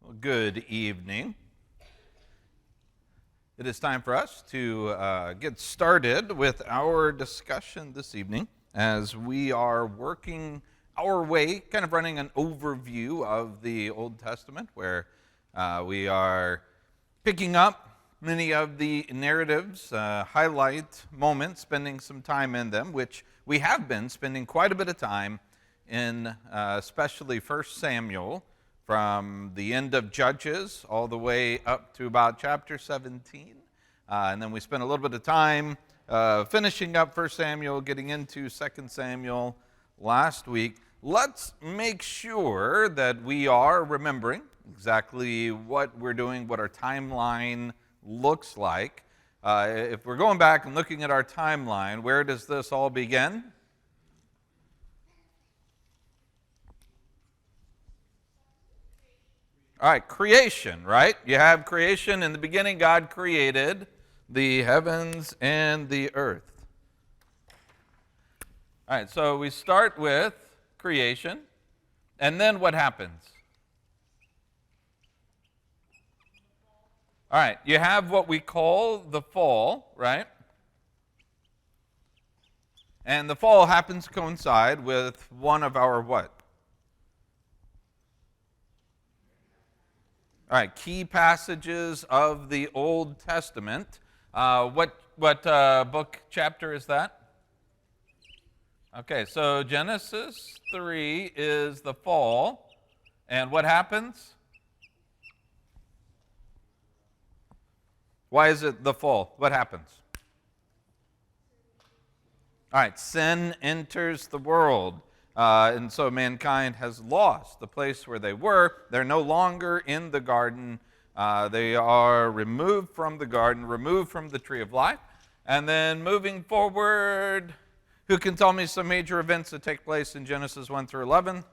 Well, good evening. It is time for us to get started with our discussion this evening as we are working our way, kind of running an overview of the Old Testament, where we are picking up many of the narratives, highlight moments, spending some time in them, which we have been spending quite a bit of time in, especially 1 Samuel, from the end of Judges all the way up to about chapter 17. And then we spent a little bit of time finishing up 1 Samuel, getting into 2 Samuel last week. Let's make sure that we are remembering exactly what we're doing, what our timeline looks like. If we're going back and looking at our timeline, where does this all begin? All right, creation, right? You have creation. In the beginning, God created the heavens and the earth. All right, so we start with creation, and then what happens? All right, you have what we call the fall, right? And the fall happens to coincide with one of our what? All right, key passages of the Old Testament. What book chapter is that? Okay, so Genesis 3 is the fall. And what happens? Why is it the fall? What happens? All right, sin enters the world. And so mankind has lost the place where they were. They're no longer in the garden. They are removed from the garden, removed from the tree of life. And then moving forward, who can tell me some major events that take place in Genesis 1 through 11?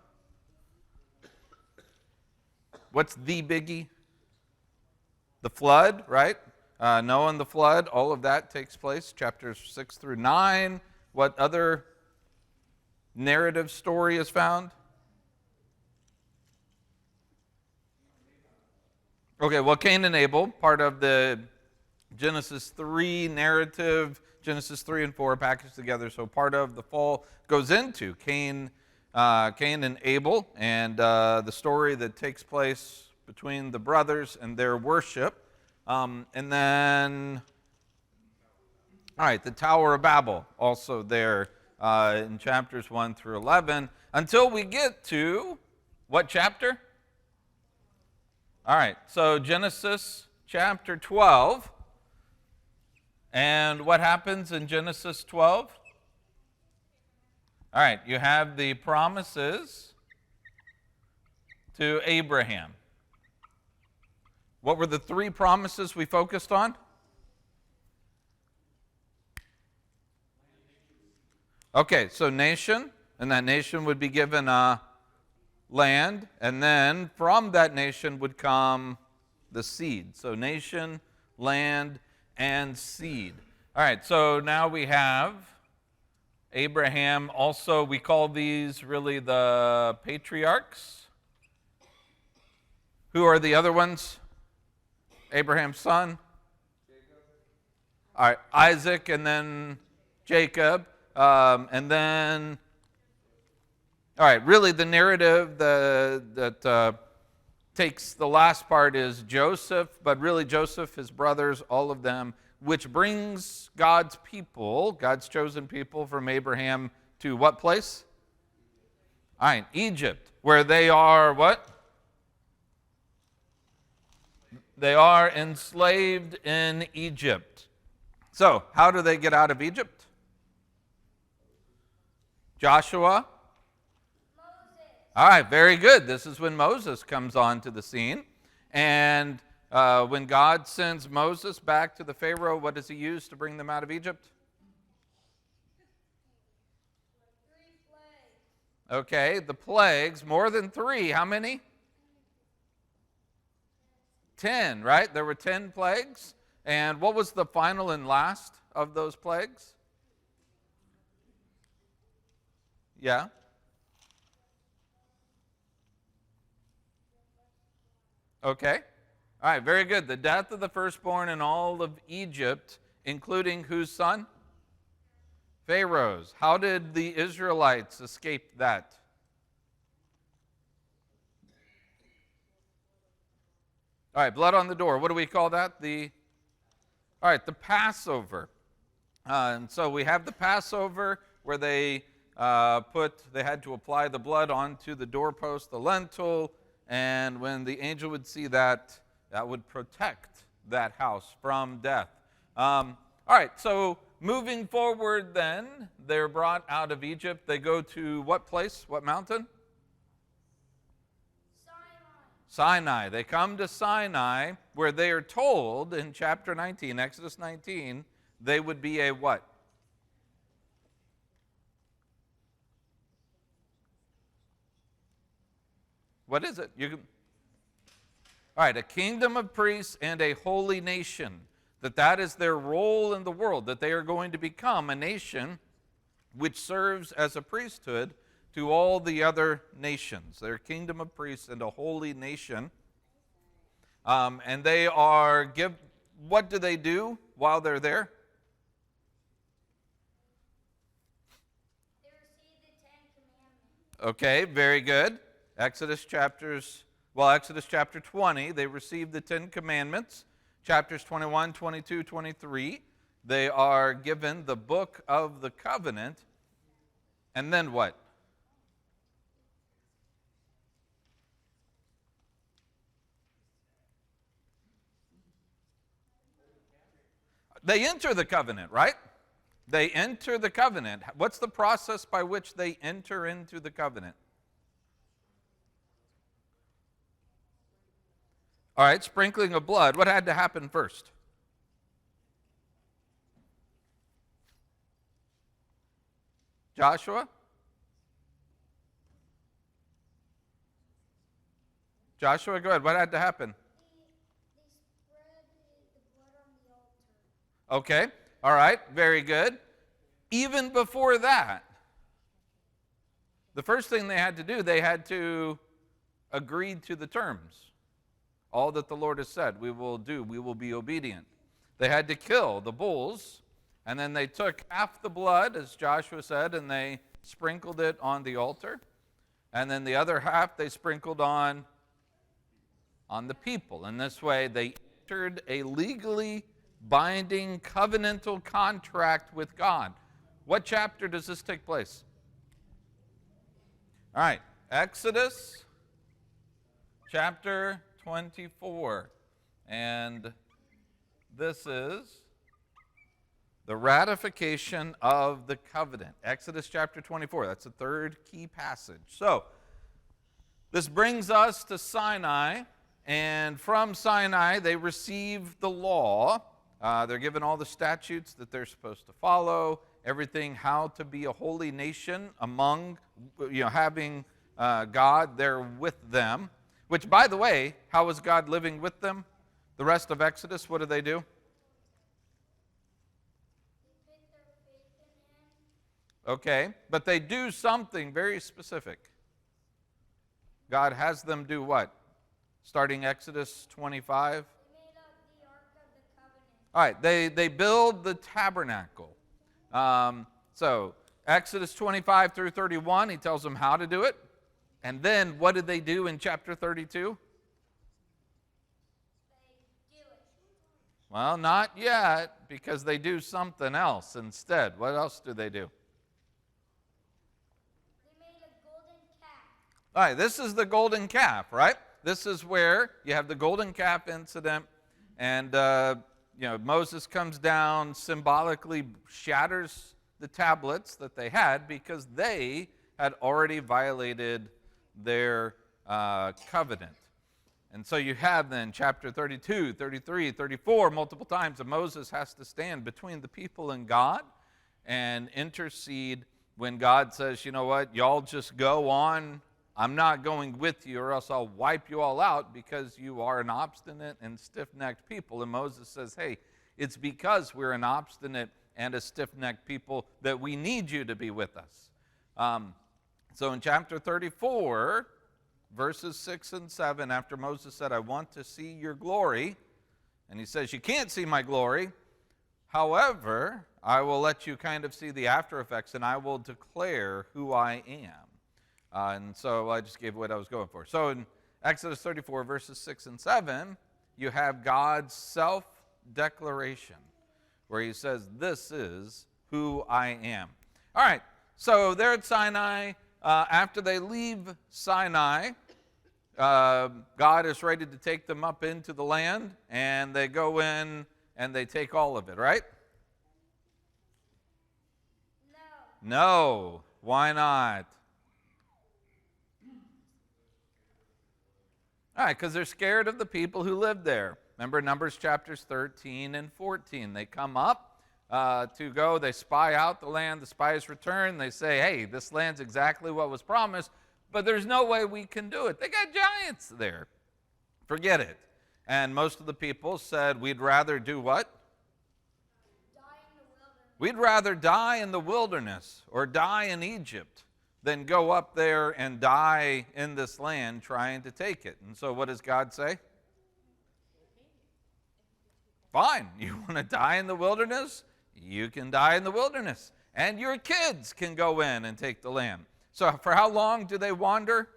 What's the biggie? The flood, right? Noah and the flood, all of that takes place, chapters 6 through 9. What other narrative story is found? Okay, well, Cain and Abel, part of the Genesis 3 narrative, Genesis 3 and 4 packaged together, so part of the fall goes into Cain and Abel, and the story that takes place between the brothers and their worship. And then, all right, the Tower of Babel, also there in chapters 1 through 11, until we get to what chapter? All right, so Genesis chapter 12. And what happens in Genesis 12? All right, you have the promises to Abraham. What were the three promises we focused on? Okay, so nation, and that nation would be given land, and then from that nation would come the seed. So nation, land, and seed. All right, so now we have Abraham. Also, we call these really the patriarchs. Who are the other ones? Abraham's son? Jacob. All right, Isaac, and then Jacob. And then, all right, really the narrative that takes the last part is Joseph, but really Joseph, his brothers, all of them, which brings God's people, God's chosen people from Abraham to what place? All right, Egypt, where they are what? They are enslaved in Egypt. So, how do they get out of Egypt? Joshua? Moses. All right, very good. This is when Moses comes onto the scene. And when God sends Moses back to the Pharaoh, what does he use to bring them out of Egypt? 3 plagues. Okay, the plagues, more than 3. How many? 10, right? There were 10 plagues. And what was the final and last of those plagues? Yeah? Okay. All right, very good. The death of the firstborn in all of Egypt, including whose son? Pharaoh's. How did the Israelites escape that? All right, blood on the door. What do we call that? All right, the Passover. And so we have the Passover where they had to apply the blood onto the doorpost, the lintel, and when the angel would see that, that would protect that house from death. All right, so moving forward then, they're brought out of Egypt. They go to what place? What mountain? Sinai. They come to Sinai, where they are told in chapter 19, Exodus 19, they would be a what? What is it? All right, a kingdom of priests and a holy nation. That is their role in the world, that they are going to become a nation which serves as a priesthood to all the other nations. They're a kingdom of priests and a holy nation. And they are what do they do while they're there? They receive the 10 Commandments. Okay, very good. Exodus chapter 20, they receive the 10 Commandments. Chapters 21, 22, 23, they are given the book of the covenant. And then what? They enter the covenant, right? They enter the covenant. What's the process by which they enter into the covenant? All right, sprinkling of blood. What had to happen first? Joshua? Joshua, go ahead. What had to happen? They spread the blood on the altar. Okay, all right, very good. Even before that, the first thing they had to do, they had to agree to the terms. All that the Lord has said, we will do, we will be obedient. They had to kill the bulls, and then they took half the blood, as Joshua said, and they sprinkled it on the altar. And then the other half they sprinkled on the people. In this way, they entered a legally binding covenantal contract with God. What chapter does this take place? All right, Exodus chapter 24. And this is the ratification of the covenant. Exodus chapter 24. That's the third key passage. So, this brings us to Sinai. And from Sinai, they receive the law. They're given all the statutes that they're supposed to follow, everything, how to be a holy nation among, having God there with them. Which, by the way, how was God living with them? The rest of Exodus, what do? They put their faith in Him. Okay, but they do something very specific. God has them do what? Starting Exodus 25. They made the Ark of the Covenant. All right, they build the tabernacle. So Exodus 25 through 31, he tells them how to do it. And then what did they do in chapter 32? They do it. Well, not yet, because they do something else instead. What else do they do? They made a golden calf. All right, this is the golden calf, right? This is where you have the golden calf incident, and Moses comes down, symbolically shatters the tablets that they had because they had already violated their covenant. And so you have then chapter 32, 33, 34, multiple times that Moses has to stand between the people and God and intercede when God says, you know what, y'all just go on. I'm not going with you, or else I'll wipe you all out because you are an obstinate and stiff-necked people. And Moses says, hey, it's because we're an obstinate and a stiff-necked people that we need you to be with us. So in chapter 34, verses 6 and 7, after Moses said, I want to see your glory, and he says, you can't see my glory. However, I will let you kind of see the after effects, and I will declare who I am. And so I just gave what I was going for. So in Exodus 34, verses 6 and 7, you have God's self-declaration, where he says, this is who I am. All right, so they're at Sinai. After they leave Sinai, God is ready to take them up into the land, and they go in and they take all of it, right? No. Why not? All right, because they're scared of the people who live there. Remember Numbers chapters 13 and 14. They come up to go, they spy out the land, the spies return, they say, hey, this land's exactly what was promised, but there's no way we can do it. They got giants there. Forget it. And most of the people said, we'd rather do what? Die in the wilderness. We'd rather die in the wilderness or die in Egypt than go up there and die in this land trying to take it. And so what does God say? Fine, you want to die in the wilderness? You can die in the wilderness. And your kids can go in and take the land. So for how long do they wander?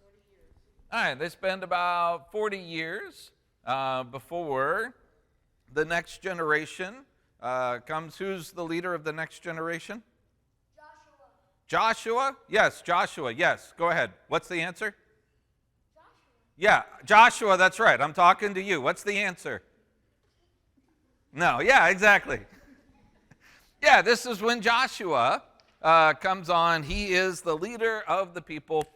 40 years. All right, they spend about 40 years before the next generation comes. Who's the leader of the next generation? Joshua? Yes, Joshua. Yes, go ahead. What's the answer? Yeah, Joshua, that's right. I'm talking to you. What's the answer? No, yeah, exactly. Yeah, this is when Joshua comes on. He is the leader of the people,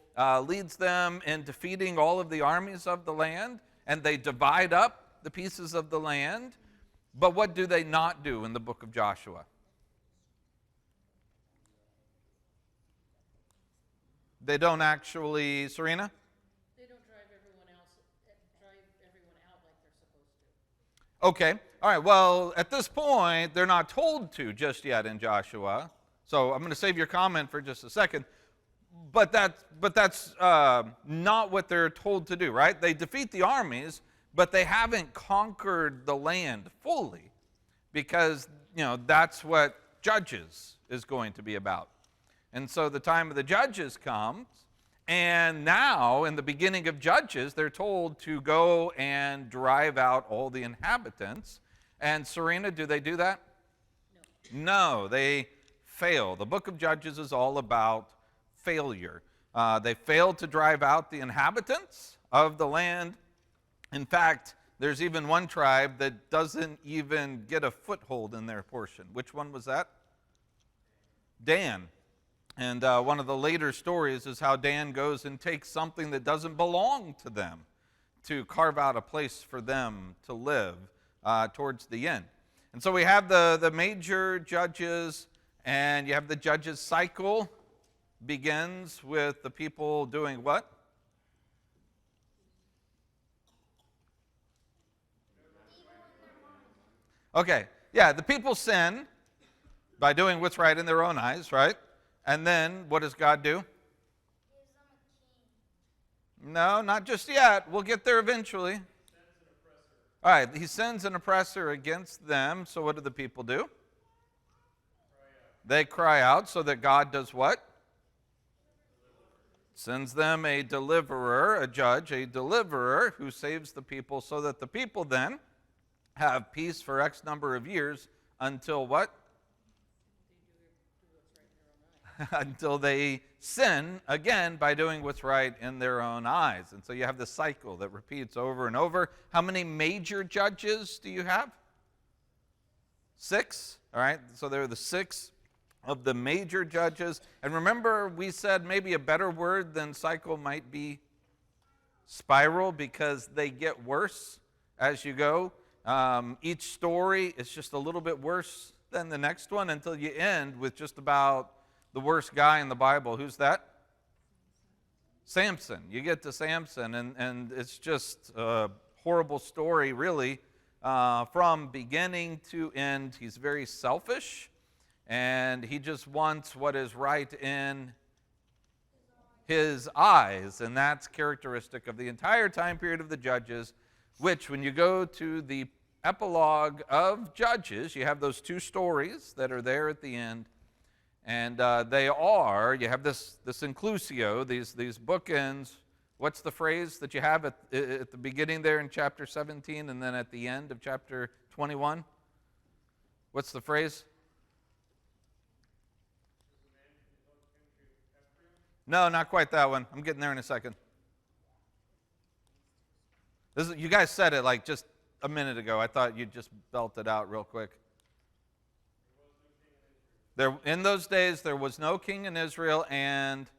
leads them in defeating all of the armies of the land, and they divide up the pieces of the land. But what do they not do in the book of Joshua? They don't actually, Serena? They don't drive everyone out like they're supposed to. Okay. All right. Well, at this point, they're not told to just yet in Joshua. So I'm going to save your comment for just a second. But that's not what they're told to do, right? They defeat the armies, but they haven't conquered the land fully, because that's what Judges is going to be about. And so the time of the Judges comes, and now in the beginning of Judges, they're told to go and drive out all the inhabitants. And Serena, do they do that? No, they fail. The book of Judges is all about failure. They failed to drive out the inhabitants of the land. In fact, there's even one tribe that doesn't even get a foothold in their portion. Which one was that? Dan. And one of the later stories is how Dan goes and takes something that doesn't belong to them to carve out a place for them to live towards the end. And so we have the major judges, and you have the judges cycle begins with the people doing what? Okay, yeah, the people sin by doing what's right in their own eyes, right? And then what does God do? Gives them a king. No, not just yet. We'll get there eventually. All right, he sends an oppressor against them. So what do the people do? They cry out, so that God does what? Sends them a deliverer, a judge, a deliverer who saves the people, so that the people then have peace for X number of years until what? Until they sin again by doing what's right in their own eyes. And so you have this cycle that repeats over and over. How many major judges do you have? 6. All right, so there are the 6 of the major judges. And remember, we said maybe a better word than cycle might be spiral, because they get worse as you go. Each story is just a little bit worse than the next one until you end with just about the worst guy in the Bible. Who's that? Samson. You get to Samson, and it's just a horrible story, really, from beginning to end. He's very selfish, and he just wants what is right in his eyes. And that's characteristic of the entire time period of the Judges, which when you go to the epilogue of Judges, you have those two stories that are there at the end. And you have this inclusio, these bookends. What's the phrase that you have at the beginning there in chapter 17 and then at the end of chapter 21? What's the phrase? No, not quite that one. I'm getting there in a second. You guys said it like just a minute ago. I thought you'd just belt it out real quick. In those days, there was no king in Israel, and...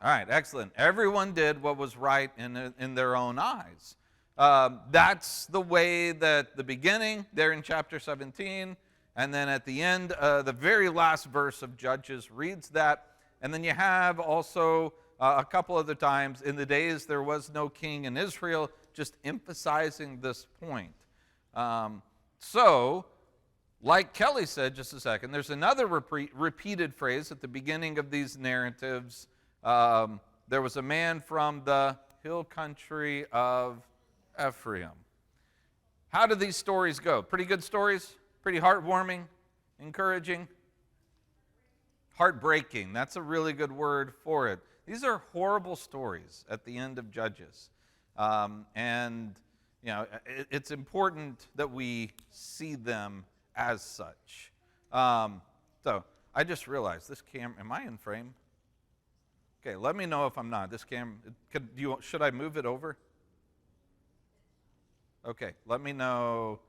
All right, excellent. Everyone did what was right in their own eyes. That's the way that the beginning, there in chapter 17, and then at the end, the very last verse of Judges reads that. And then you have also a couple other times, in the days there was no king in Israel, just emphasizing this point. Like Kelly said just a second, there's another repeated phrase at the beginning of these narratives. There was a man from the hill country of Ephraim. How do these stories go? Pretty good stories? Pretty heartwarming? Encouraging? Heartbreaking. That's a really good word for it. These are horrible stories at the end of Judges. It's important that we see them as such. So I just realized this camera, am I in frame? Okay, let me know if I'm not. This camera, should I move it over? Okay, let me know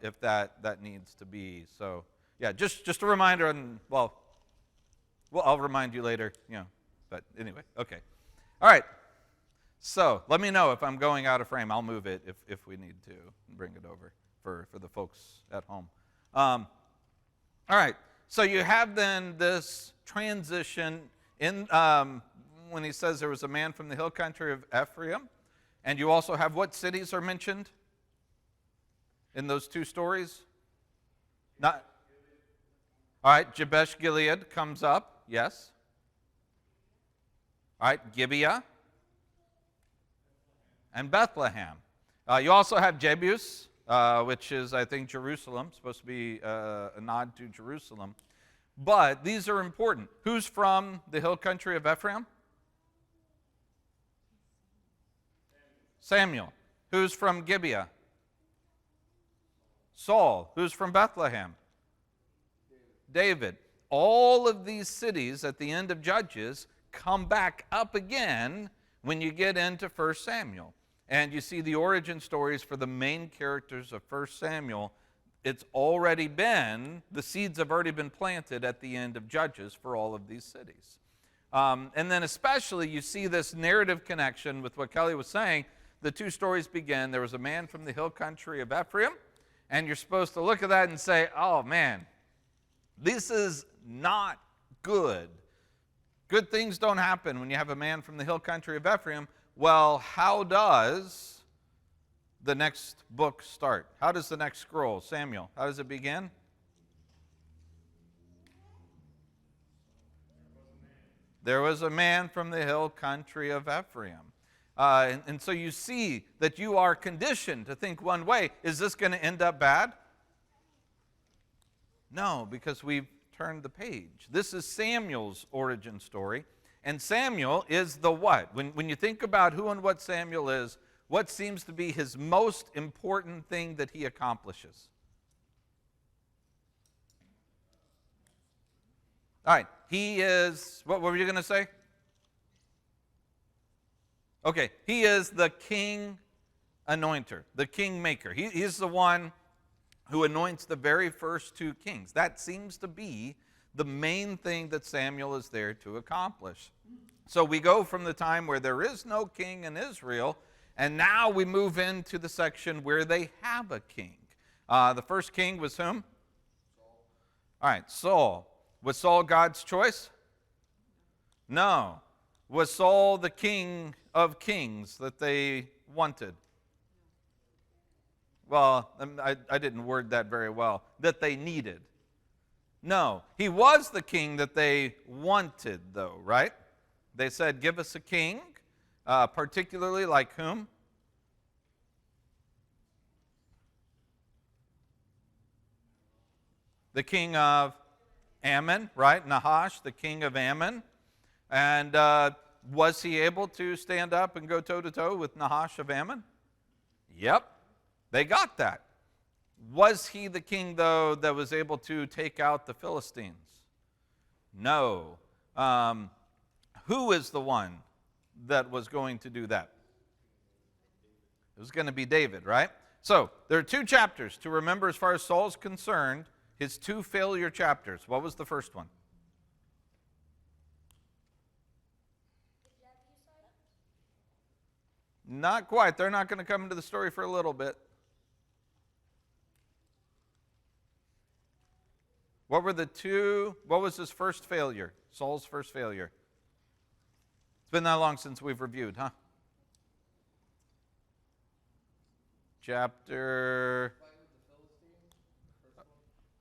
if that needs to be. So yeah, just a reminder, and well, I'll remind you later, but anyway, okay. All right, so let me know if I'm going out of frame. I'll move it if we need to bring it over for the folks at home. All right, so you have then this transition in when he says there was a man from the hill country of Ephraim, and you also have what cities are mentioned in those two stories? All right, Jabesh Gilead comes up, yes. All right, Gibeah and Bethlehem. You also have Jebus, which is, I think, Jerusalem, supposed to be a nod to Jerusalem. But these are important. Who's from the hill country of Ephraim? Samuel. Who's from Gibeah? Saul. Who's from Bethlehem? David. All of these cities at the end of Judges come back up again when you get into 1 Samuel. And you see the origin stories for the main characters of 1 Samuel. The seeds have already been planted at the end of Judges for all of these cities. And then especially you see this narrative connection with what Kelly was saying. The two stories begin. There was a man from the hill country of Ephraim, and you're supposed to look at that and say, oh man, this is not good. Good things don't happen when you have a man from the hill country of Ephraim. Well, how does the next book start? How does the next scroll, Samuel, how does it begin? There was a man from the hill country of Ephraim. And so you see that you are conditioned to think one way. Is this going to end up bad? No, because we've turned the page. This is Samuel's origin story. And Samuel is the what? When you think about who and what Samuel is, what seems to be his most important thing that he accomplishes? All right, he is, what were you going to say? Okay, he is the king anointer, the king maker. He's the one who anoints the very first two kings. That seems to be the main thing that Samuel is there to accomplish. So we go from the time where there is no king in Israel, and now we move into the section where they have a king. The first king was whom? Saul. All right, Saul. Was Saul God's choice? No. Was Saul the king of kings that they wanted? Well, I didn't word that very well. That they needed. No. He was the king that they wanted, though, right? They said, give us a king, particularly like whom? The king of Ammon, right? Nahash, the king of Ammon. And was he able to stand up and go toe-to-toe with Nahash of Ammon? Yep, they got that. Was he the king, though, that was able to take out the Philistines? No. Who is the one that was going to do that? It was going to be David, right? So there are two chapters to remember as far as Saul's concerned, his two failure chapters. What was the first one? Not quite. They're not going to come into the story for a little bit. What was his first failure? Saul's first failure. It's been that long since we've reviewed, huh? Chapter.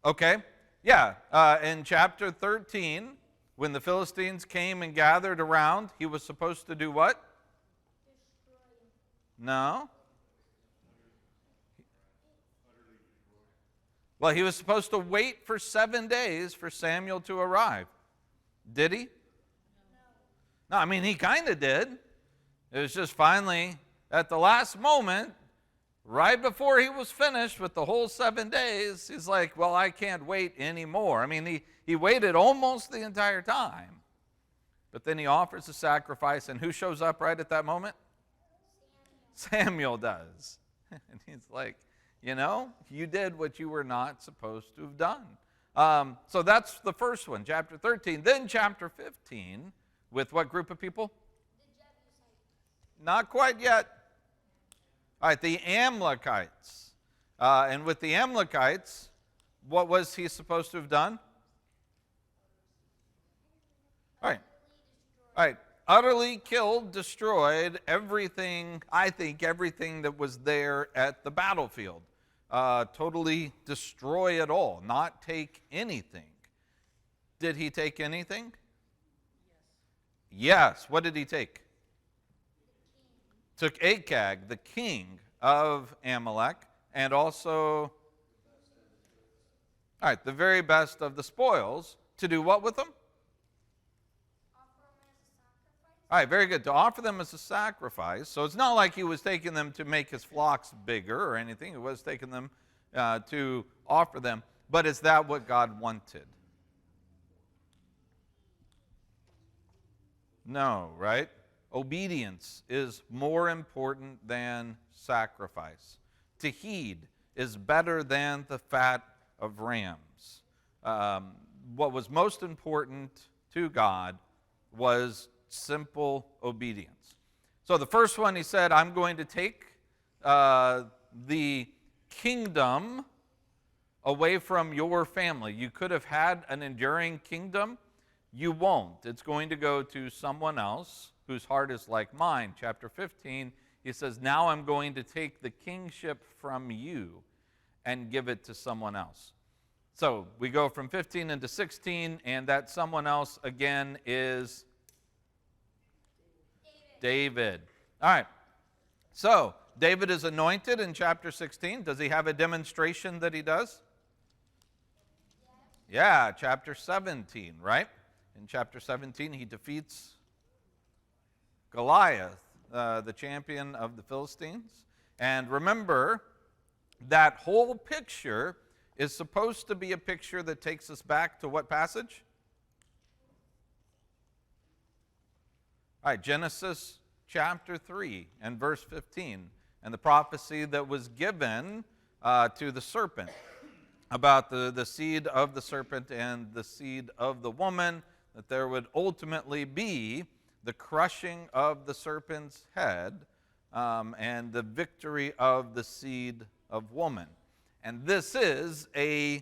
Okay. Yeah. In chapter 13, when the Philistines came and gathered around, he was supposed to do what? No. Well, he was supposed to wait for 7 days for Samuel to arrive. Did he? No, I mean, he kind of did. It was just finally, at the last moment, right before he was finished with the whole 7 days, he's like, well, I can't wait anymore. I mean, he waited almost the entire time. But then he offers a sacrifice, and who shows up right at that moment? Samuel does. And he's like, you did what you were not supposed to have done. So that's the first one, chapter 13. Then chapter 15, with what group of people? Not quite yet. All right, the Amalekites. And with the Amalekites, what was he supposed to have done? All right. Utterly killed, destroyed everything, I think, everything that was there at the battlefield. Totally destroy it all, not take anything. Did he take anything? Yes. What did he take? Took Agag, the king of Amalek, and also, all right, the very best of the spoils, to do what with them? All right, very good. To offer them as a sacrifice. So it's not like he was taking them to make his flocks bigger or anything. He was taking them to offer them. But is that what God wanted? No, right? Obedience is more important than sacrifice. To heed is better than the fat of rams. What was most important to God was simple obedience. So the first one, he said, I'm going to take the kingdom away from your family. You could have had an enduring kingdom. You won't. It's going to go to someone else whose heart is like mine. Chapter 15, he says, now I'm going to take the kingship from you and give it to someone else. So we go from 15 into 16, and that someone else again is David. All right. So David is anointed in chapter 16. Does he have a demonstration that he does? Yeah, chapter 17, right? In chapter 17, he defeats Goliath, the champion of the Philistines. And remember, that whole picture is supposed to be a picture that takes us back to what passage? All right, Genesis chapter 3 and verse 15, and the prophecy that was given to the serpent about the seed of the serpent and the seed of the woman, that there would ultimately be the crushing of the serpent's head and the victory of the seed of woman. And this is a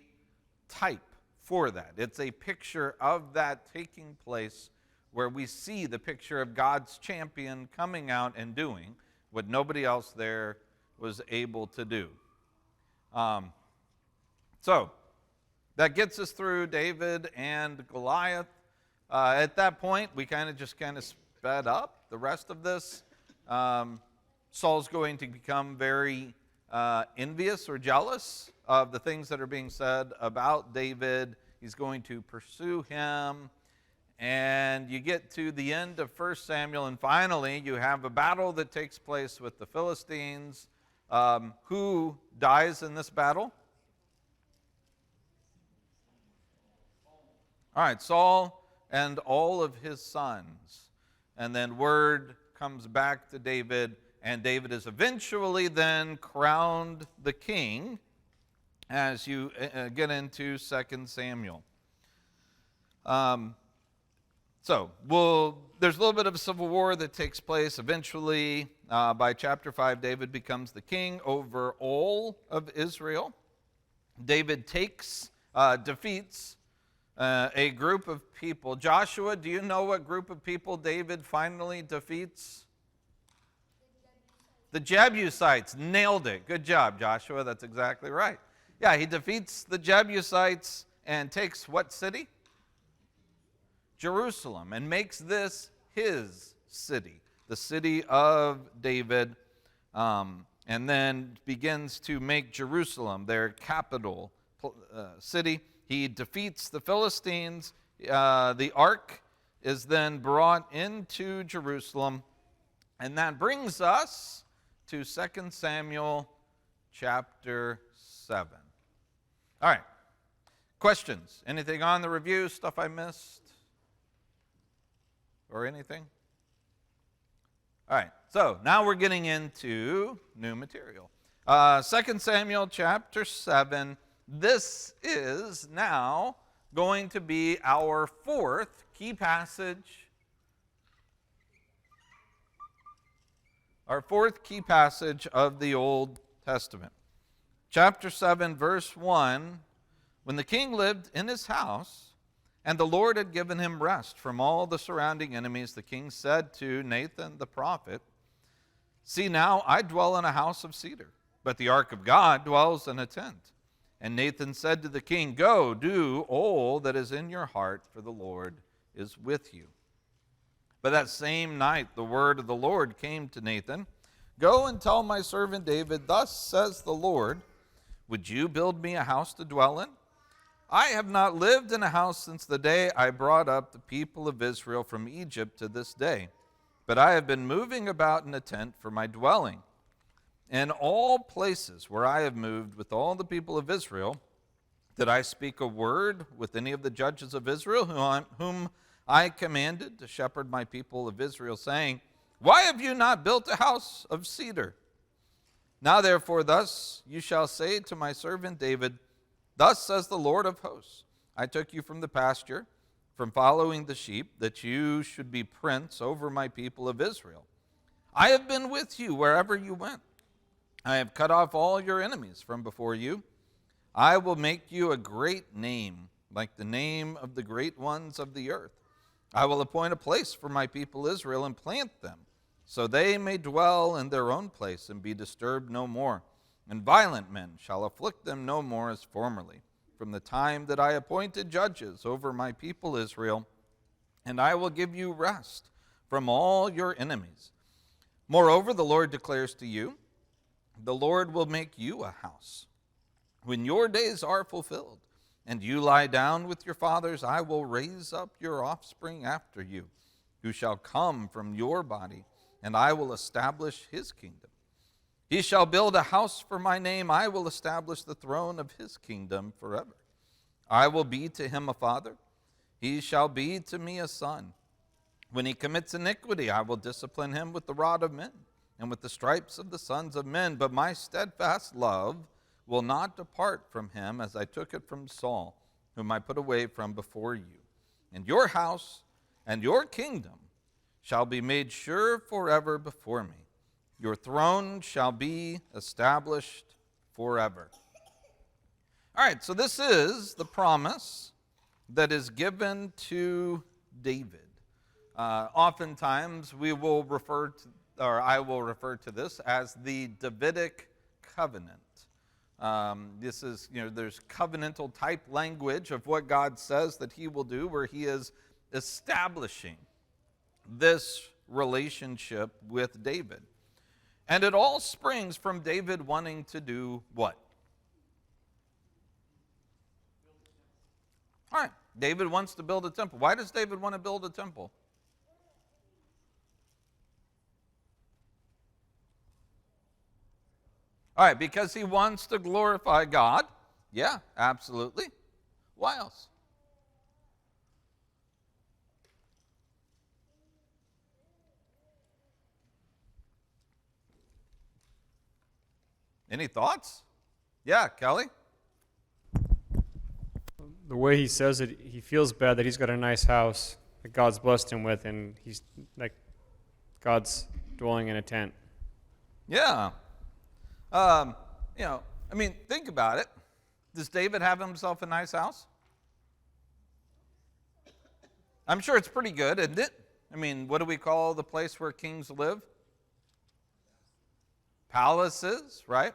type for that. It's a picture of that taking place, where we see the picture of God's champion coming out and doing what nobody else there was able to do. So, That gets us through David and Goliath. At that point, we kind of sped up the rest of this. Saul's going to become very envious or jealous of the things that are being said about David. He's going to pursue him. And you get to the end of 1 Samuel, and finally you have a battle that takes place with the Philistines. Who dies in this battle? All right, Saul and all of his sons. And then word comes back to David, and David is eventually then crowned the king as you get into 2 Samuel. There's a little bit of a civil war that takes place. Eventually, by chapter 5, David becomes the king over all of Israel. David defeats a group of people. Joshua, do you know what group of people David finally defeats? The Jebusites. Nailed it. Good job, Joshua. That's exactly right. Yeah, he defeats the Jebusites and takes what city? Jerusalem, and makes this his city, the city of David, and then begins to make Jerusalem their capital city. He defeats the Philistines. The ark is then brought into Jerusalem, and that brings us to 2 Samuel chapter 7. All right. Questions? Anything on the review? Stuff I missed? Or anything? All right. So now we're getting into new material. 2 Samuel chapter 7. This is now going to be our fourth key passage. Our fourth key passage of the Old Testament. Chapter 7, verse 1. When the king lived in his house, and the Lord had given him rest from all the surrounding enemies, the king said to Nathan the prophet, "See now, I dwell in a house of cedar, but the ark of God dwells in a tent." And Nathan said to the king, "Go, do all that is in your heart, for the Lord is with you." But that same night the word of the Lord came to Nathan, "Go and tell my servant David, thus says the Lord, would you build me a house to dwell in? I have not lived in a house since the day I brought up the people of Israel from Egypt to this day, but I have been moving about in a tent for my dwelling. In all places where I have moved with all the people of Israel, did I speak a word with any of the judges of Israel whom I commanded to shepherd my people of Israel, saying, why have you not built a house of cedar? Now therefore thus you shall say to my servant David, thus says the Lord of hosts, I took you from the pasture, from following the sheep, that you should be prince over my people of Israel. I have been with you wherever you went. I have cut off all your enemies from before you. I will make you a great name, like the name of the great ones of the earth. I will appoint a place for my people Israel and plant them, so they may dwell in their own place and be disturbed no more. And violent men shall afflict them no more as formerly, from the time that I appointed judges over my people Israel. And I will give you rest from all your enemies. Moreover, the Lord declares to you, the Lord will make you a house. When your days are fulfilled, and you lie down with your fathers, I will raise up your offspring after you, who shall come from your body, and I will establish his kingdom. He shall build a house for my name. I will establish the throne of his kingdom forever. I will be to him a father. He shall be to me a son. When he commits iniquity, I will discipline him with the rod of men and with the stripes of the sons of men. But my steadfast love will not depart from him, as I took it from Saul, whom I put away from before you. And your house and your kingdom shall be made sure forever before me. Your throne shall be established forever. All right, so this is the promise that is given to David. Oftentimes we will refer to, or I will refer to this as the Davidic Covenant. This is, there's covenantal type language of what God says that he will do, where he is establishing this relationship with David. And it all springs from David wanting to do what? All right, David wants to build a temple. Why does David want to build a temple? All right, because he wants to glorify God. Yeah, absolutely. Why else? Any thoughts? Yeah, Kelly? The way he says it, he feels bad that he's got a nice house that God's blessed him with, and he's like God's dwelling in a tent. Yeah. Think about it. Does David have himself a nice house? I'm sure it's pretty good, isn't it? What do we call the place where kings live? Palaces, right?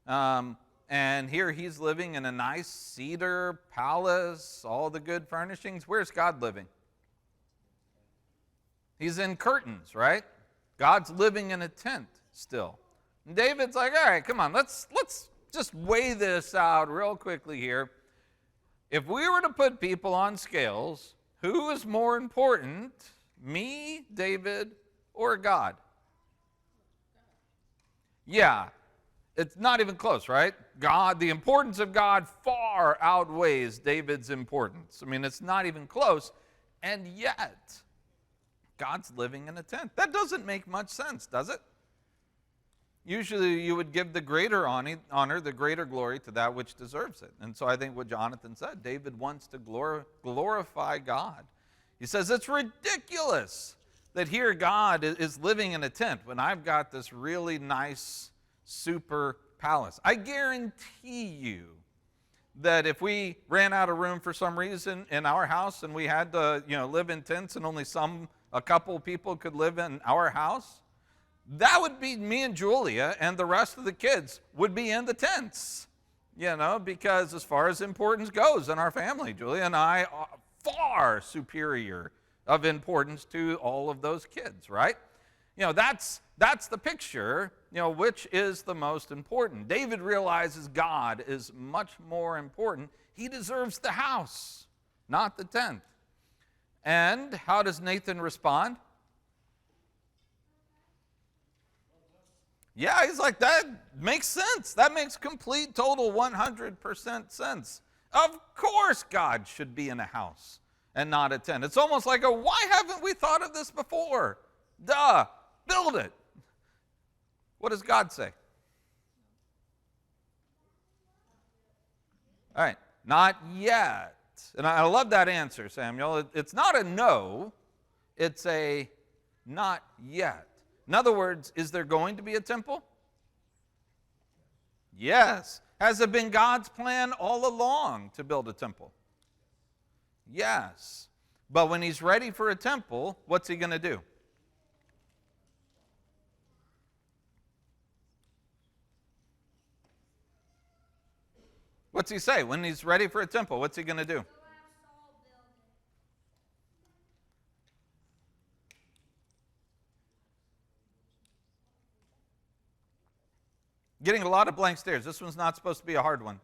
And here he's living in a nice cedar palace, all the good furnishings. Where's God living? He's in curtains, right? God's living in a tent still. And David's like, all right, come on, let's just weigh this out real quickly here. If we were to put people on scales, who is more important, me, David, or God? Yeah, it's not even close, right? God, the importance of God far outweighs David's importance. It's not even close, and yet God's living in a tent. That doesn't make much sense, does it? Usually you would give the greater honor, the greater glory to that which deserves it. And so I think what Jonathan said, David wants to glorify God. He says, it's ridiculous that here God is living in a tent when I've got this really nice, super palace. I guarantee you that if we ran out of room for some reason in our house and we had to, live in tents and only a couple people could live in our house, that would be me and Julia, and the rest of the kids would be in the tents, because as far as importance goes in our family, Julia and I are far superior of importance to all of those kids, right? That's the picture, which is the most important. David realizes God is much more important. He deserves the house, not the tent. And how does Nathan respond? Yeah, he's like, that makes sense. That makes complete, total, 100% sense. Of course God should be in a house and not a tent. It's almost like why haven't we thought of this before? Duh, build it. What does God say? All right, not yet. And I love that answer, Samuel. It's not a no, it's a not yet. In other words, is there going to be a temple? Yes. Has it been God's plan all along to build a temple? Yes. But when he's ready for a temple, what's he going to do? What's he say? When he's ready for a temple, what's he going to do? Getting a lot of blank stares. This one's not supposed to be a hard one.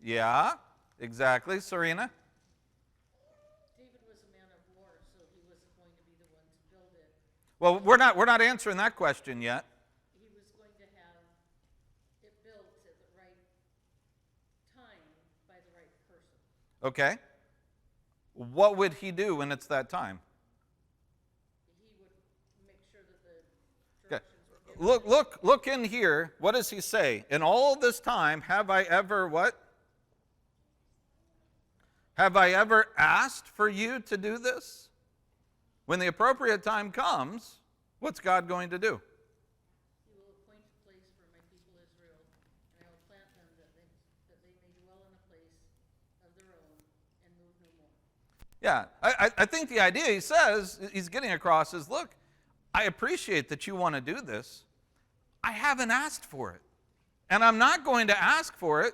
Yeah, exactly. Serena? David was a man of war, so he wasn't going to be the one to build it. Well, we're not answering that question yet. He was going to have it built at the right time by the right person. Okay. What would he do when it's that time? He would make sure that the Okay. directions were given. Look in here. What does he say? In all this time, have I ever what? Have I ever asked for you to do this? When the appropriate time comes, what's God going to do? He will appoint a place for my people Israel, and I will plant them that they may dwell in a place of their own and move no more. Yeah, I think the idea he says, he's getting across is, look, I appreciate that you want to do this. I haven't asked for it. And I'm not going to ask for it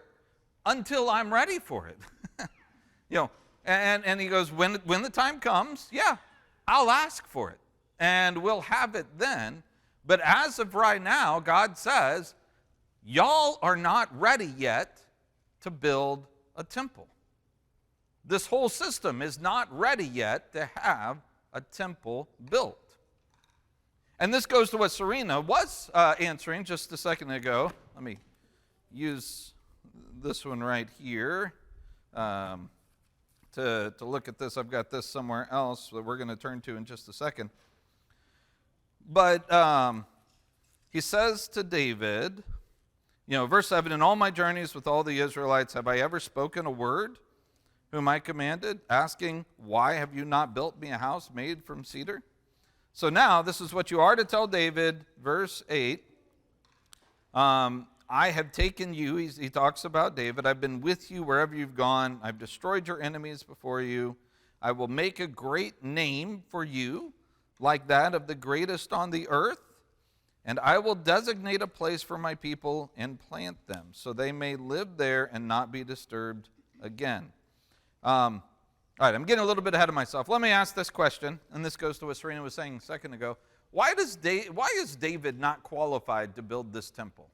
until I'm ready for it. And he goes, when the time comes, yeah, I'll ask for it. And we'll have it then. But as of right now, God says, y'all are not ready yet to build a temple. This whole system is not ready yet to have a temple built. And this goes to what Serena was answering just a second ago. Let me use this one right here to look at this. I've got this somewhere else that we're going to turn to in just a second. But he says to David, verse 7, in all my journeys with all the Israelites, have I ever spoken a word whom I commanded, asking, why have you not built me a house made from cedar? So now, this is what you are to tell David, verse 8. I have taken you, he talks about David, I've been with you wherever you've gone. I've destroyed your enemies before you. I will make a great name for you, like that of the greatest on the earth. And I will designate a place for my people and plant them, so they may live there and not be disturbed again. All right, I'm getting a little bit ahead of myself. Let me ask this question, and this goes to what Serena was saying a second ago. Why is David not qualified to build this temple?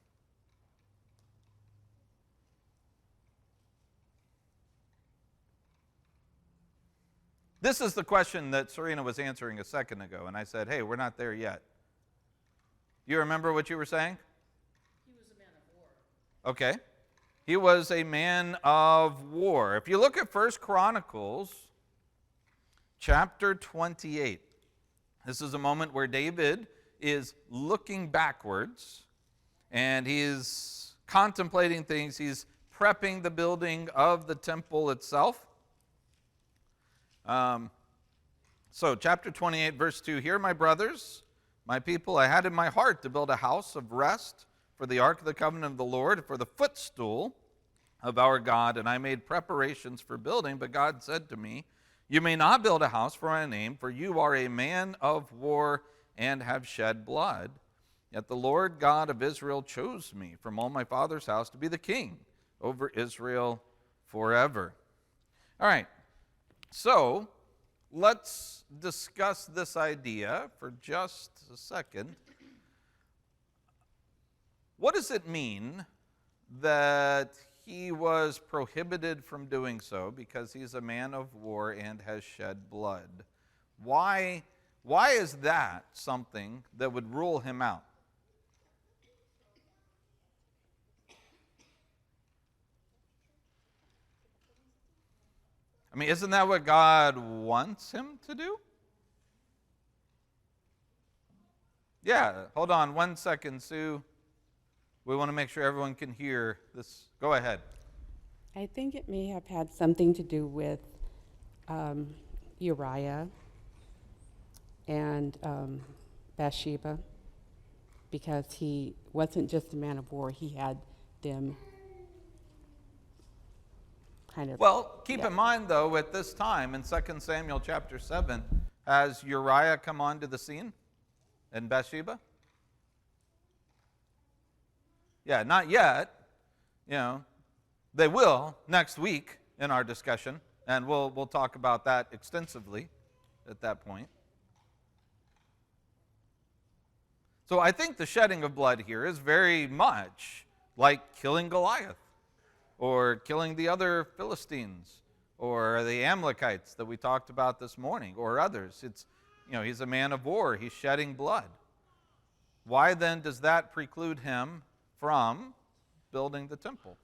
This is the question that Serena was answering a second ago, and I said, hey, we're not there yet. You remember what you were saying? He was a man of war. Okay. He was a man of war. If you look at 1 Chronicles chapter 28, this is a moment where David is looking backwards, and he's contemplating things. He's prepping the building of the temple itself. So chapter 28, verse 2, Hear, my brothers, my people, I had in my heart to build a house of rest for the ark of the covenant of the Lord, for the footstool of our God, and I made preparations for building. But God said to me, You may not build a house for my name, for you are a man of war and have shed blood. Yet the Lord God of Israel chose me from all my father's house to be the king over Israel forever. All right, so let's discuss this idea for just a second. What does it mean that he was prohibited from doing so because he's a man of war and has shed blood? Why is that something that would rule him out? I mean, isn't that what God wants him to do? Yeah, hold on 1 second, Sue. We want to make sure everyone can hear this. Go ahead. I think it may have had something to do with Uriah and Bathsheba, because he wasn't just a man of war, he had them kind of... Well, keep in mind, though, at this time, in 2 Samuel chapter 7, has Uriah come onto the scene and Bathsheba? Yeah, not yet. They will next week in our discussion, and we'll talk about that extensively at that point. So I think the shedding of blood here is very much like killing Goliath, or killing the other Philistines, or the Amalekites that we talked about this morning, or others. It's, he's a man of war. He's shedding blood. Why then does that preclude him from building the temple?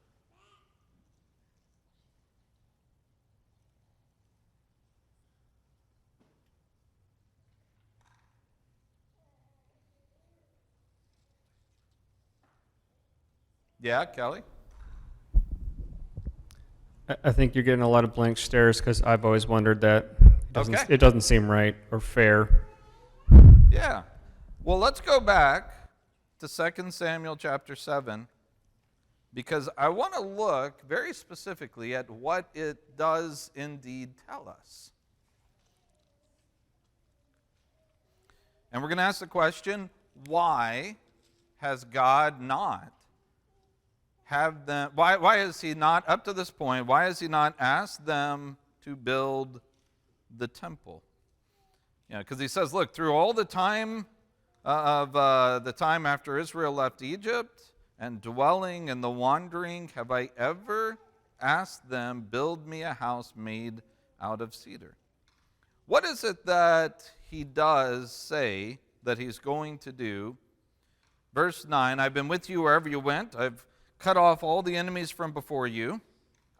Yeah, Kelly? I think you're getting a lot of blank stares because I've always wondered that. Okay. It doesn't seem right or fair. Yeah. Well, let's go back to 2 Samuel chapter 7, because I want to look very specifically at what it does indeed tell us. And we're going to ask the question, why has God not have them, why has he not, up to this point, why has he not asked them to build the temple? Because he says, look, through all the time the time after Israel left Egypt and dwelling in the wandering, have I ever asked them, build me a house made out of cedar? What is it that he does say that he's going to do? Verse 9, I've been with you wherever you went. I've cut off all the enemies from before you.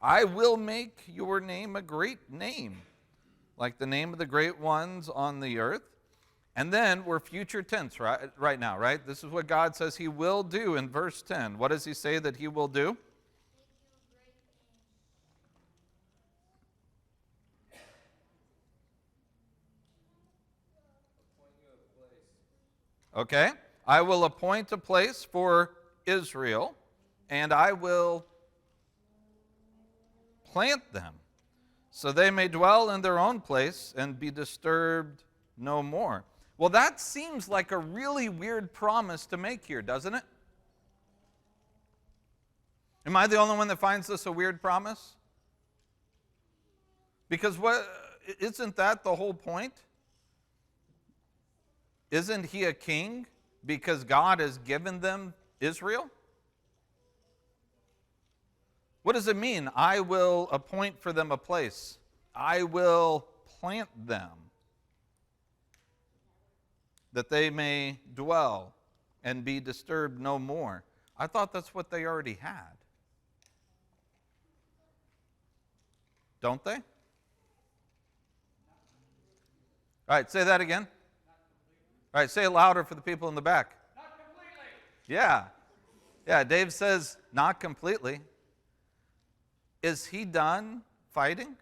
I will make your name a great name, like the name of the great ones on the earth. And then we're future tense right now, right? This is what God says he will do in verse 10. What does he say that he will do? Okay, I will appoint a place for Israel, and I will plant them, so they may dwell in their own place and be disturbed no more. Well, that seems like a really weird promise to make here, doesn't it? Am I the only one that finds this a weird promise? Because isn't that the whole point? Isn't he a king because God has given them Israel? What does it mean? I will appoint for them a place. I will plant them, that they may dwell and be disturbed no more. I thought that's what they already had. Don't they? All right, say that again. All right, say it louder for the people in the back. Not completely. Yeah, Dave says not completely. Is he done fighting?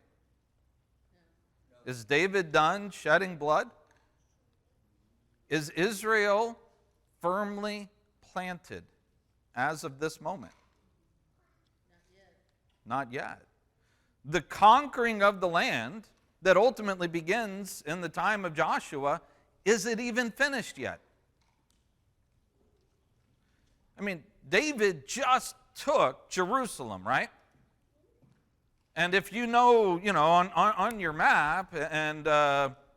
Is David done shedding blood? Is Israel firmly planted as of this moment? Not yet. The conquering of the land that ultimately begins in the time of Joshua, is it even finished yet? I mean, David just took Jerusalem, right? And if you know on your map, and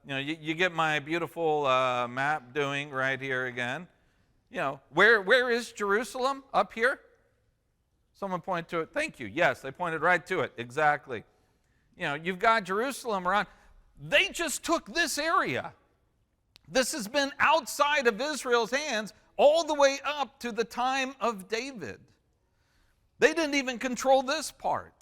you get my beautiful map doing right here again. Where is Jerusalem? Up here? Someone point to it. Thank you. Yes, they pointed right to it. Exactly. You've got Jerusalem around. They just took this area. This has been outside of Israel's hands all the way up to the time of David. They didn't even control this part.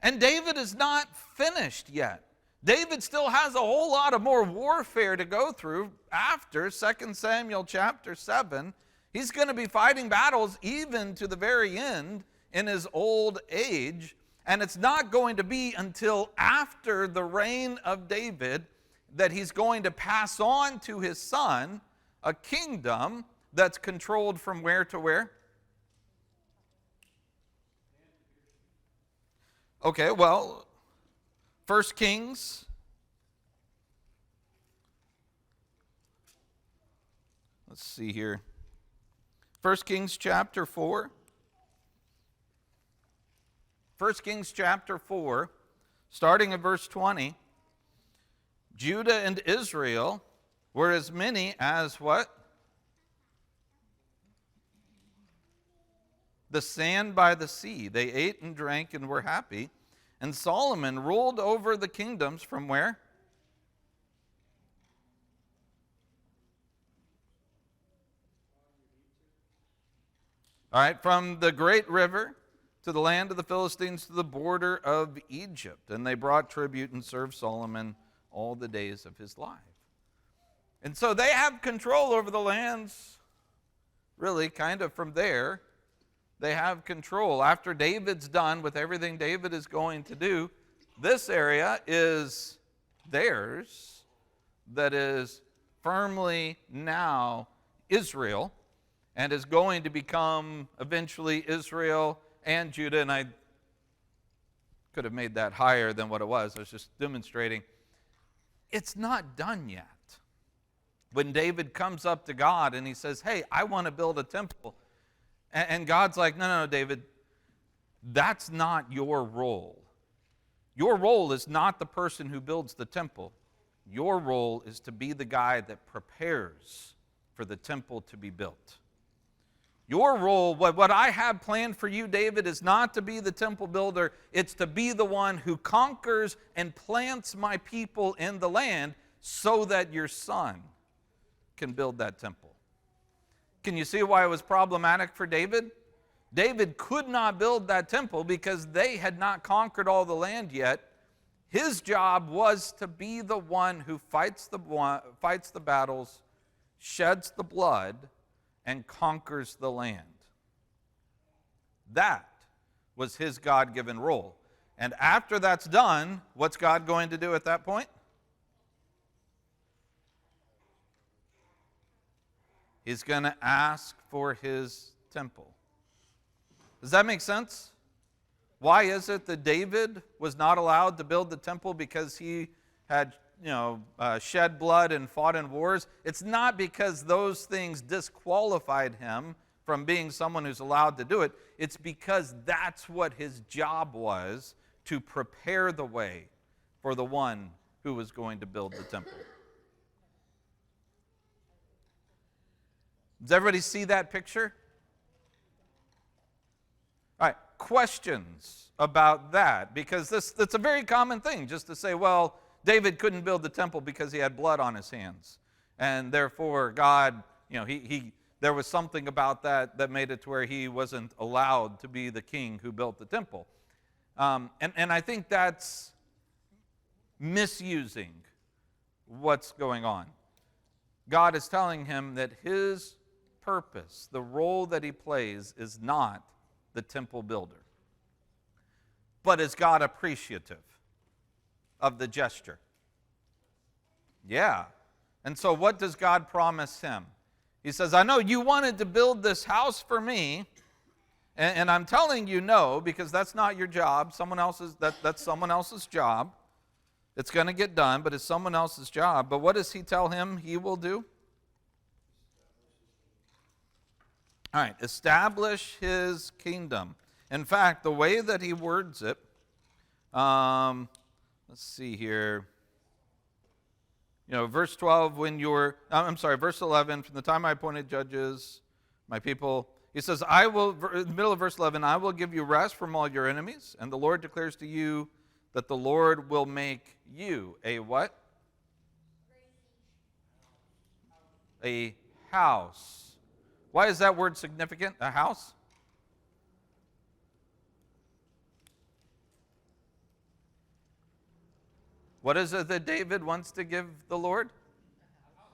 And David is not finished yet. David still has a whole lot of more warfare to go through after 2 Samuel chapter 7. He's going to be fighting battles even to the very end in his old age. And it's not going to be until after the reign of David that he's going to pass on to his son a kingdom that's controlled from where to where? Okay, well, 1 Kings. Let's see here. 1 Kings chapter 4. 1 Kings chapter 4, starting at verse 20. Judah and Israel were as many as what? The sand by the sea. They ate and drank and were happy. And Solomon ruled over the kingdoms from where? All right, from the great river to the land of the Philistines to the border of Egypt. And they brought tribute and served Solomon all the days of his life. And so they have control over the lands, really, kind of from there. They have control. After David's done with everything David is going to do, this area is theirs, that is firmly now Israel, and is going to become eventually Israel and Judah. And I could have made that higher than what it was. I was just demonstrating. It's not done yet. When David comes up to God and he says, hey, I want to build a temple. And God's like, no, David, That's not your role. Your role is not the person who builds the temple. Your role is to be the guy that prepares for the temple to be built. Your role, what I have planned for you, David, is not to be the temple builder. It's to be the one who conquers and plants my people in the land so that your son can build that temple. Can you see why it was problematic for David? David could not build that temple because they had not conquered all the land yet. His job was to be the one who fights the battles, sheds the blood, and conquers the land. That was his God-given role. And after that's done, what's God going to do at that point? He's going to ask for his temple. Does that make sense? Why is it that David was not allowed to build the temple because he had shed blood and fought in wars? It's not because those things disqualified him from being someone who's allowed to do it. It's because that's what his job was, to prepare the way for the one who was going to build the temple. Does everybody see that picture? All right, questions about that? Because that's a very common thing, just to say, well, David couldn't build the temple because he had blood on his hands. And therefore, God, there was something about that made it to where he wasn't allowed to be the king who built the temple. And I think that's misusing what's going on. God is telling him that his purpose, the role that he plays, is not the temple builder. But is God appreciative of the gesture? Yeah. And so what does God promise him? He says, I know you wanted to build this house for me, and I'm telling you no, because that's not your job. That's someone else's job. It's going to get done, but it's someone else's job. But what does he tell him he will do? All right, establish his kingdom. In fact, the way that he words it, let's see here. Verse 12, verse 11, from the time I appointed judges, my people, he says, in the middle of verse 11, I will give you rest from all your enemies, and the Lord declares to you that the Lord will make you a what? A house. Why is that word significant, a house? What is it that David wants to give the Lord?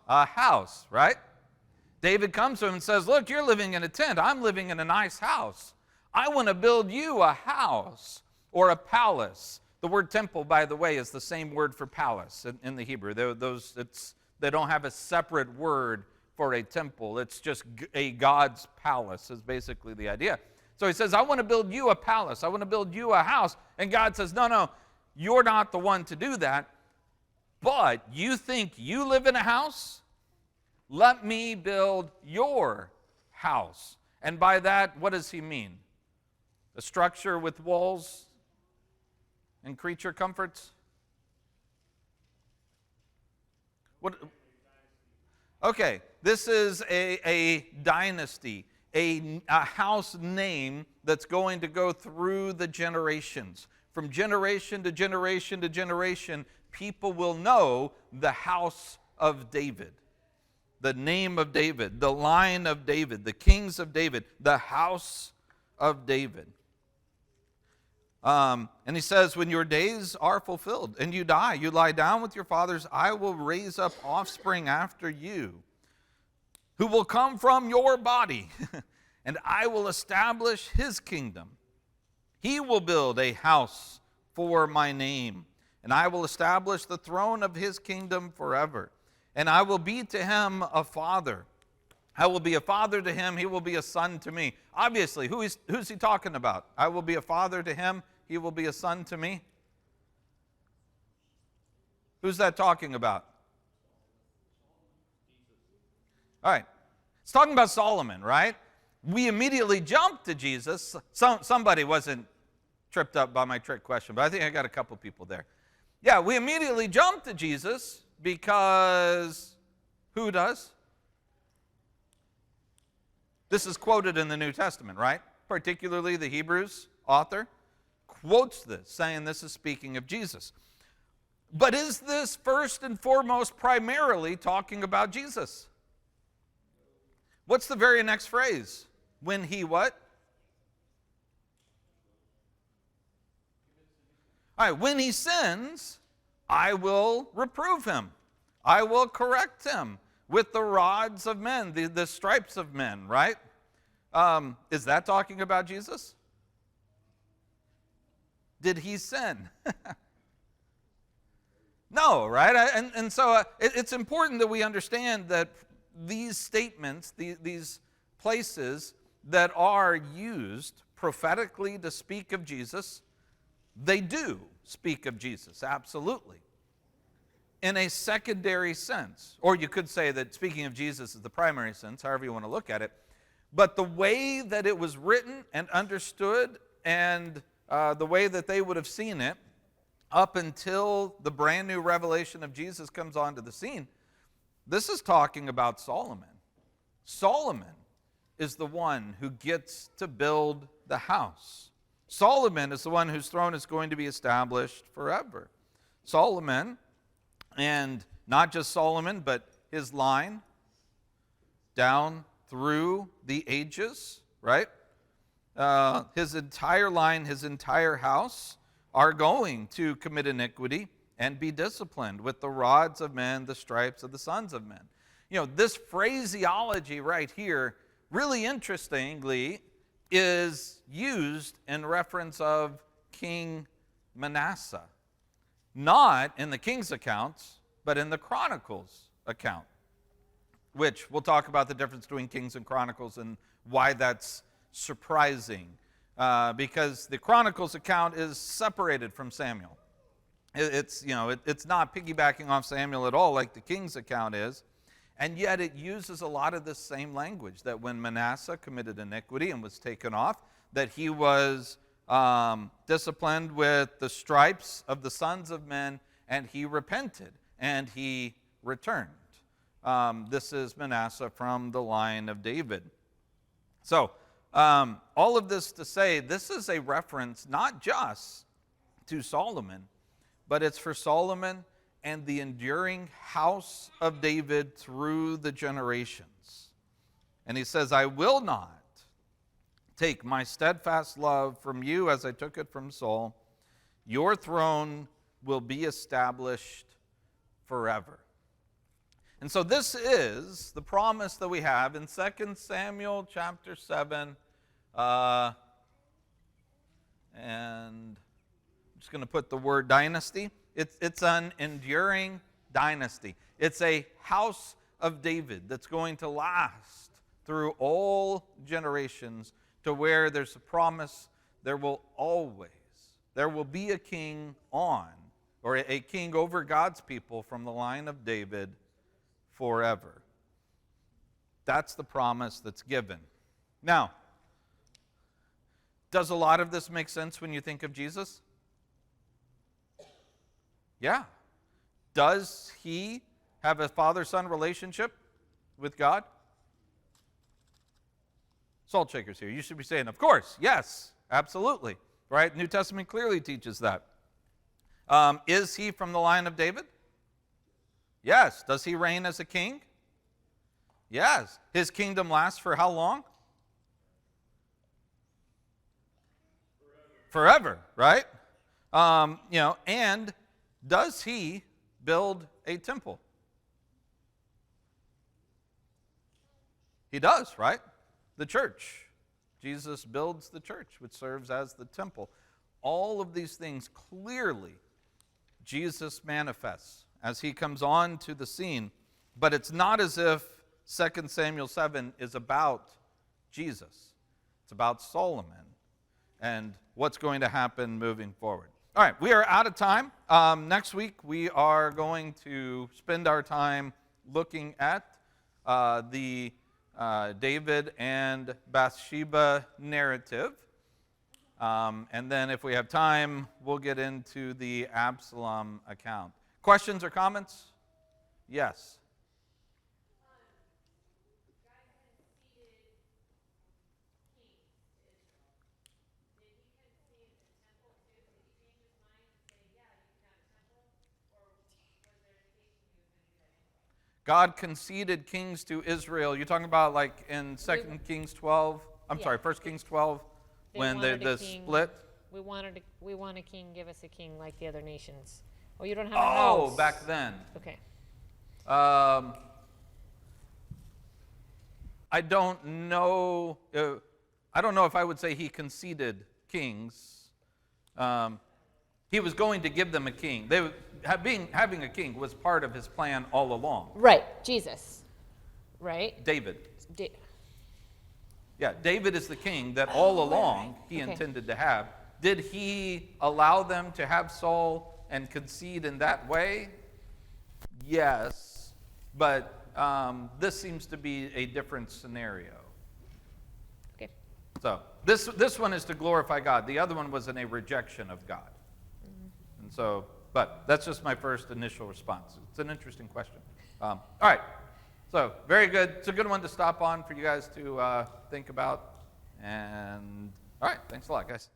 A house, right? David comes to him and says, look, you're living in a tent. I'm living in a nice house. I want to build you a house or a palace. The word temple, by the way, is the same word for palace in the Hebrew. They don't have a separate word for a temple. It's just a God's palace is basically the idea. So he says, I want to build you a palace. I want to build you a house. And God says, no, you're not the one to do that. But you think you live in a house? Let me build your house. And by that, what does he mean? A structure with walls and creature comforts? What? Okay, this is a dynasty, a house name that's going to go through the generations. From generation to generation to generation, people will know the house of David, the name of David, the line of David, the kings of David, the house of David. And he says, when your days are fulfilled and you die, you lie down with your fathers, I will raise up offspring after you, who will come from your body, and I will establish his kingdom. He will build a house for my name, and I will establish the throne of his kingdom forever. And I will be to him a father. I will be a father to him, he will be a son to me. Obviously, who's he talking about? I will be a father to him, he will be a son to me. Who's that talking about? All right. It's talking about Solomon, right? We immediately jump to Jesus. Somebody wasn't tripped up by my trick question, but I think I got a couple people there. Yeah, we immediately jump to Jesus because who does? This is quoted in the New Testament, right? Particularly the Hebrews author quotes this, saying this is speaking of Jesus. But is this first and foremost primarily talking about Jesus? What's the very next phrase? When he what? All right, when he sins, I will reprove him. I will correct him with the rods of men, the stripes of men, right? Is that talking about Jesus? Did he sin? No, right? And so it's important that we understand that these statements, these places that are used prophetically to speak of Jesus, they do speak of Jesus, absolutely, in a secondary sense. Or you could say that speaking of Jesus is the primary sense, however you want to look at it. But the way that it was written and understood and the way that they would have seen it up until the brand new revelation of Jesus comes onto the scene, this is talking about Solomon. Solomon is the one who gets to build the house. Solomon is the one whose throne is going to be established forever. Solomon, and not just Solomon, but his line down through the ages, right? His entire line, his entire house are going to commit iniquity and be disciplined with the rods of men, the stripes of the sons of men. You know, this phraseology right here, really interestingly, is used in reference of King Manasseh. Not in the King's accounts, but in the Chronicles account, which we'll talk about the difference between Kings and Chronicles and why that's surprising. Because the Chronicles account is separated from Samuel. It's not piggybacking off Samuel at all like the King's account is. And yet it uses a lot of this same language, that when Manasseh committed iniquity and was taken off, that he was disciplined with the stripes of the sons of men, and he repented, and he returned. This is Manasseh from the line of David. So, all of this to say, this is a reference not just to Solomon, but it's for Solomon and the enduring house of David through the generations. And he says, I will not take my steadfast love from you as I took it from Saul. Your throne will be established forever. And so this is the promise that we have in 2 Samuel chapter 7. And I'm just going to put the word dynasty. It's an enduring dynasty. It's a house of David that's going to last through all generations, to where there's a promise there will be a king on, or a king over God's people from the line of David forever. That's the promise that's given. Now, does a lot of this make sense when you think of Jesus? Yeah. Does he have a father-son relationship with God? Salt shakers here. You should be saying, of course, yes, absolutely. Right? New Testament clearly teaches that. Is he from the line of David? Yes. Does he reign as a king? Yes. His kingdom lasts for how long? Forever, right? And does he build a temple? He does, right? The church. Jesus builds the church, which serves as the temple. All of these things clearly Jesus manifests as he comes on to the scene. But it's not as if 2 Samuel 7 is about Jesus. It's about Solomon and what's going to happen moving forward. All right, we are out of time. Next week, we are going to spend our time looking at the David and Bathsheba narrative. And then if we have time, we'll get into the Absalom account. Questions or comments? Yes. God conceded kings to Israel. You're talking about like in 2 Kings 12? I'm Yeah. sorry, 1 Kings 12, They when wanted a the king. split? We want a king, give us a king like the other nations. Oh, you don't have a Oh, house. back then. Okay. I don't know. I don't know if I would say he conceded kings. He was going to give them a king. Having a king was part of his plan all along. Right, Jesus. Right? David. Da- Yeah, David is the king that all along he Okay. intended to have. Did he allow them to have Saul and concede in that way? Yes, but this seems to be a different scenario. Okay. So this one is to glorify God. The other one was in a rejection of God. And so, but that's just my first initial response. It's an interesting question. All right. So very good. It's a good one to stop on for you guys to think about. And all right. Thanks a lot, guys.